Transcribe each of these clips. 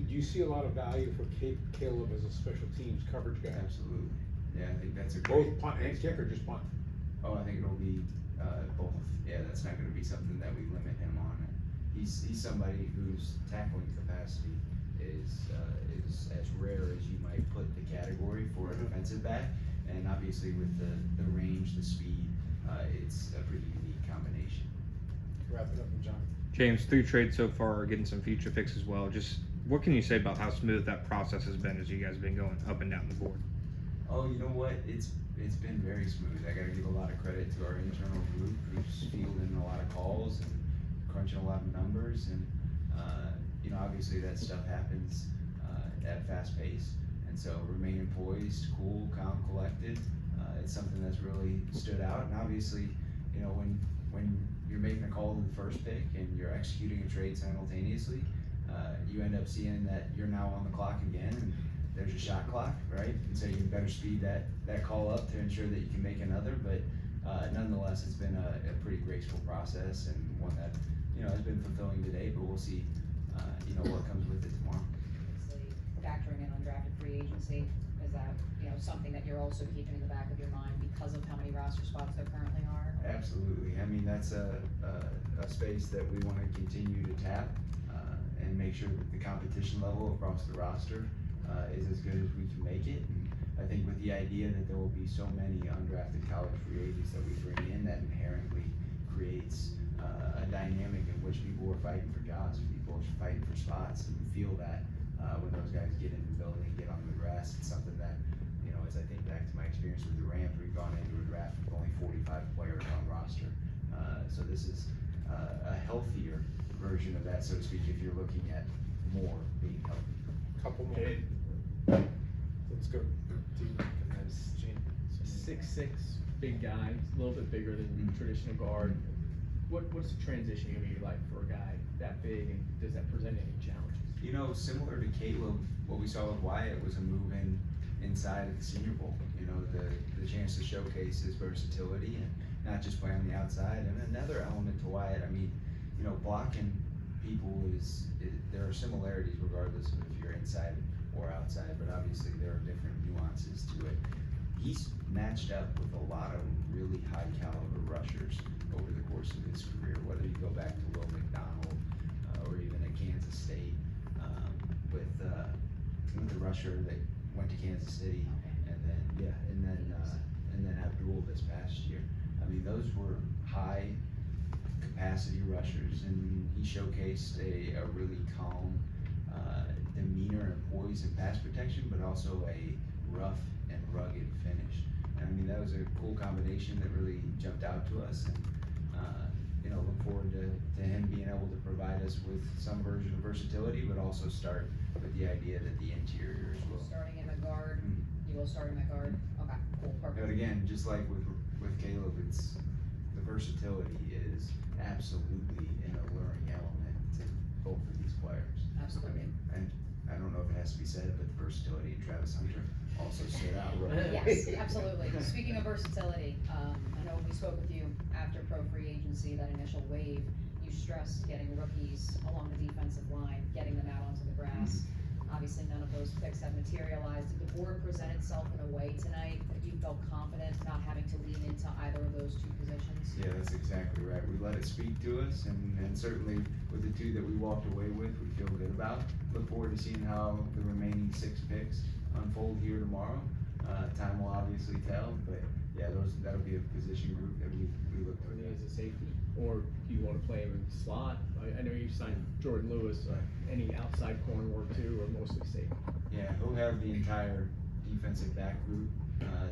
Do you see a lot of value for Caleb as a special teams coverage guy? Absolutely. Yeah, I think that's a Both punt and kick, or just punt? Oh, I think it'll be both. Yeah, that's not going to be something that we limit him on. He's somebody whose tackling capacity is as rare as you might put the category for a defensive back, and obviously with the range, the speed, it's a pretty unique combination. Wrap it up with John. James, through trade so far, getting some future picks as well. Just what can you say about how smooth that process has been as you guys have been going up and down the board? Oh, you know what? It's been very smooth. I got to give a lot of credit to our internal group who's fielding a lot of calls and crunching a lot of numbers, and you know, obviously that stuff happens at a fast pace, and so remaining poised, cool, calm, collected. It's something that's really stood out, and obviously, you know, when you're making a call to the first pick and you're executing a trade simultaneously, you end up seeing that you're now on the clock again, and there's a shot clock, right? And so you better speed that call up to ensure that you can make another. But nonetheless, it's been a pretty graceful process, and one that, you know, has been fulfilling today. But we'll see, you know, what comes with it tomorrow. Obviously, factoring in undrafted free agency, is that, you know, something that you're also keeping in the back of your mind because of how many roster spots there currently are? Absolutely. I mean, that's a space that we want to continue to tap and make sure that the competition level across the roster is as good as we can make it. And I think with the idea that there will be so many undrafted college free agents that we bring in, that inherently creates a dynamic in which people are fighting for jobs, people are fighting for spots, and you feel that when those guys get in the building, get on the grass. It's something that, you know, as I think back to my experience with the Rams, we've gone into a draft with only 45 players on roster. So this is a healthier version of that, so to speak, if you're looking at more being healthy. Couple more. Let's go to Gene. 6'6", big guy, a little bit bigger than traditional guard. What's the transition gonna be like for a guy that big, and does that present any challenges? You know, similar to Caleb, what we saw with Wyatt was a move inside of the Senior Bowl. You know, the chance to showcase his versatility and not just play on the outside. And another element to Wyatt, I mean, you know, blocking people there are similarities regardless of if you're inside or outside, but obviously there are different nuances to it. He's matched up with a lot of really high caliber rushers over the course of his career, whether you go back to Will McDonald or even at Kansas State with the rusher that went to Kansas City, and then Abdul this past year. I mean, those were high capacity rushers, and he showcased a really calm demeanor and poise and pass protection, but also a rough and rugged finish. And I mean, that was a cool combination that really jumped out to us, and you know, look forward to him being able to provide us with some version of versatility, but also start with the idea that the interior as well. Starting in the guard, you will start in the guard. Okay, cool, perfect. But again, just like with Caleb, it's the versatility is absolutely an alluring element to both of these players. Absolutely. And I don't know if it has to be said, but the versatility of Travis Hunter also stood out. Yes, absolutely. Speaking of versatility, I know when we spoke with you after pro free agency, that initial wave, you stressed getting rookies along the defensive line, getting them out onto the grass. Obviously, none of those picks have materialized. Did the board present itself in a way tonight that you felt confident not having to lean into either of those two positions? Yeah, that's exactly right. We let it speak to us, and certainly with the two that we walked away with, we feel good about. Look forward to seeing how the remaining 6 picks unfold here tomorrow. Time will obviously tell, but yeah, that'll be a position group that we look Are for. they as a safety, or do you want to play him in slot? I know you signed Jordan Lewis. Any outside corner work too, or mostly safety? Yeah, he'll have the entire defensive back group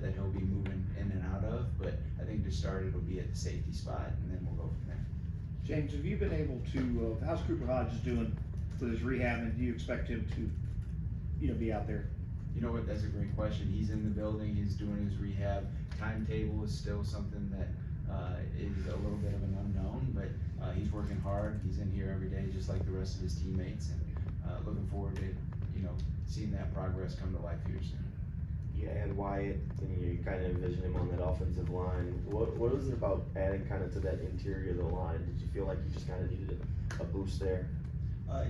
that he'll be moving in and out of, but I think to start it'll be at the safety spot, and then we'll go from there. James, have you been able to, how's Cooper Hodges doing with his rehab, and do you expect him to, you know, be out there? You know what, that's a great question. He's in the building, he's doing his rehab. Timetable is still something that is a little bit of an unknown, but he's working hard. He's in here every day just like the rest of his teammates, and looking forward to, you know, seeing that progress come to life here soon. Yeah, and Wyatt, you kind of envision him on that offensive line. What is it about adding kind of to that interior of the line? Did you feel like you just kind of needed a boost there?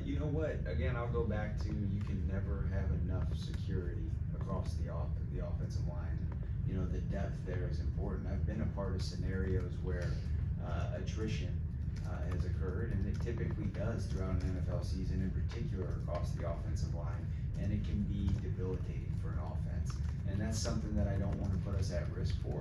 You know what? Again, I'll go back to you can never have enough security across the offensive line. You know, the depth there is important. I've been a part of scenarios where attrition has occurred, and it typically does throughout an NFL season, in particular across the offensive line, and it can be debilitating for an offense. And that's something that I don't want to put us at risk for,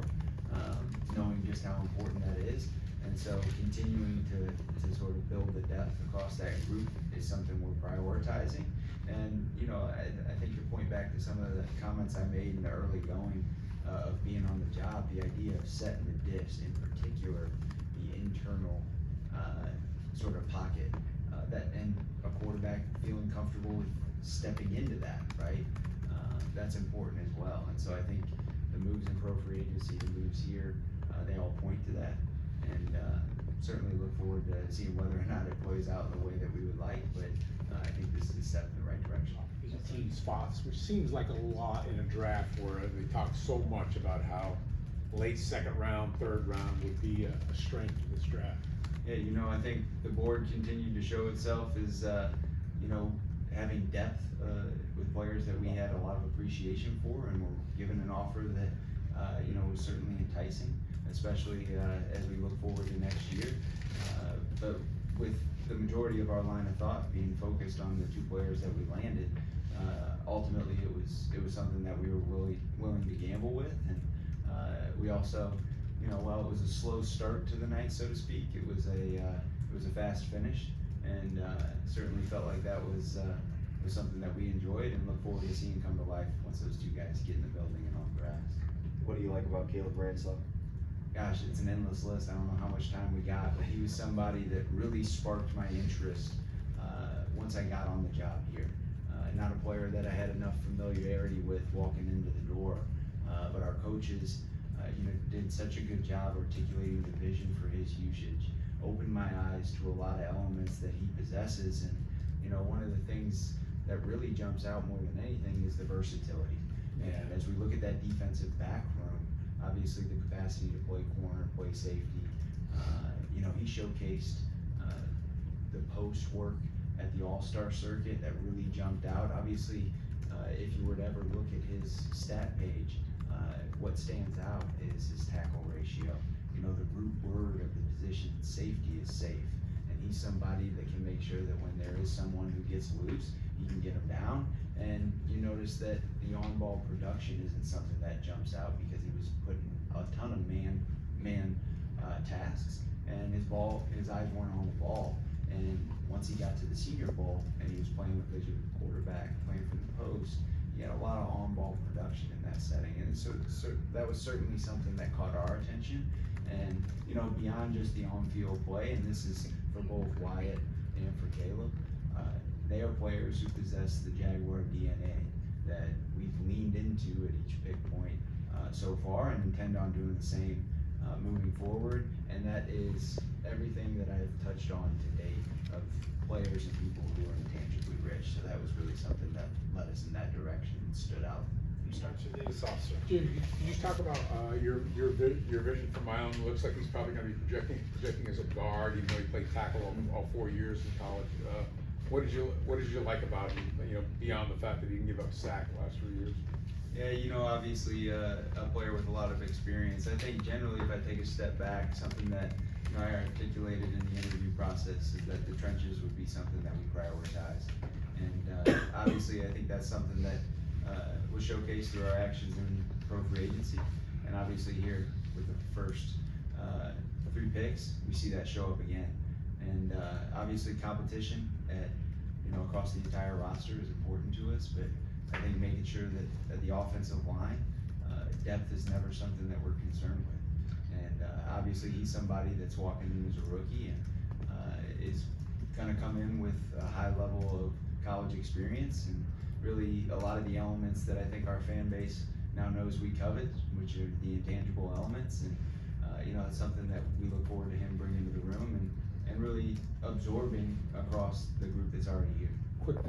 knowing just how important that is. And so continuing to sort of build the depth across that group is something we're prioritizing. And, you know, I think to point back to some of the comments I made in the early going of being on the job, the idea of setting the diffs, in particular, the internal sort of pocket, and a quarterback feeling comfortable with stepping into that, right? That's important as well. And so I think the moves in pro free agency, the moves here, they all point to that. And certainly look forward to seeing whether or not it plays out in the way that we would like, but I think this is a step in the right direction. 18 spots, which seems like a lot in a draft where they talk so much about how late second round, third round would be a strength of this draft. Yeah, you know, I think the board continued to show itself as, you know, having depth with players that we had a lot of appreciation for, and were given an offer that, you know, was certainly enticing, especially as we look forward to next year. But with the majority of our line of thought being focused on the two players that we landed, ultimately it was something that we were willing to gamble with, and we also, you know, while it was a slow start to the night, so to speak, it was a fast finish, and certainly felt like that was something that we enjoyed and look forward to seeing come to life once those two guys get in the building and on the grass. What do you like about Caleb Ransaw? Gosh, it's an endless list. I don't know how much time we got, but he was somebody that really sparked my interest once I got on the job here. Not a player that I had enough familiarity with walking into the door, but our coaches, you know, did such a good job articulating the vision for his usage, opened my eyes to a lot of elements that he possesses, and you know, one of the things that really jumps out more than anything is the versatility. And as we look at that defensive back room, obviously the capacity to play corner, play safety, you know, he showcased the post work at the All-Star circuit that really jumped out. Obviously, if you were to ever look at his stat page, what stands out is his tackle ratio. You know, the root word of the position, safety, is safe. And he's somebody that can make sure that when there is someone who gets loose, he can get them down. And you notice that the on-ball production isn't something that jumps out because he was putting a ton of man tasks, and his eyes weren't on the ball. And once he got to the Senior Bowl and he was playing with the quarterback, playing from the post, he had a lot of on-ball production in that setting. And so that was certainly something that caught our attention. And, you know, beyond just the on-field play, and this is for both Wyatt and for Caleb, they are players who possess the Jaguar DNA that we've leaned into at each pick point so far, and intend on doing the same moving forward. And that is everything that I've touched on to date of players and people who are intangibly rich. So that was really something that led us in that direction and stood out. Jim, you just talk about your vision for Milan. It looks like he's probably going to be projecting as a guard, even though he played tackle all 4 years in college. What did you like about him? You know, beyond the fact that he can give up a sack the last 3 years. Yeah, you know, obviously a player with a lot of experience. I think generally, if I take a step back, something that, you know, I articulated in the interview process is that the trenches would be something that we prioritize. And obviously, I think that's something that was showcased through our actions in pro free agency. And obviously here with the first 3 picks, we see that show up again. And obviously competition at, you know, across the entire roster is important to us, but I think making sure that the offensive line, depth is never something that we're concerned with. And obviously he's somebody that's walking in as a rookie and is gonna come in with a high level of college experience and really a lot of the elements that I think our fan base now knows we covet, which are the intangible elements. And you know, it's something that we look forward to him bringing to the room and really absorbing across the group that's already here. Quick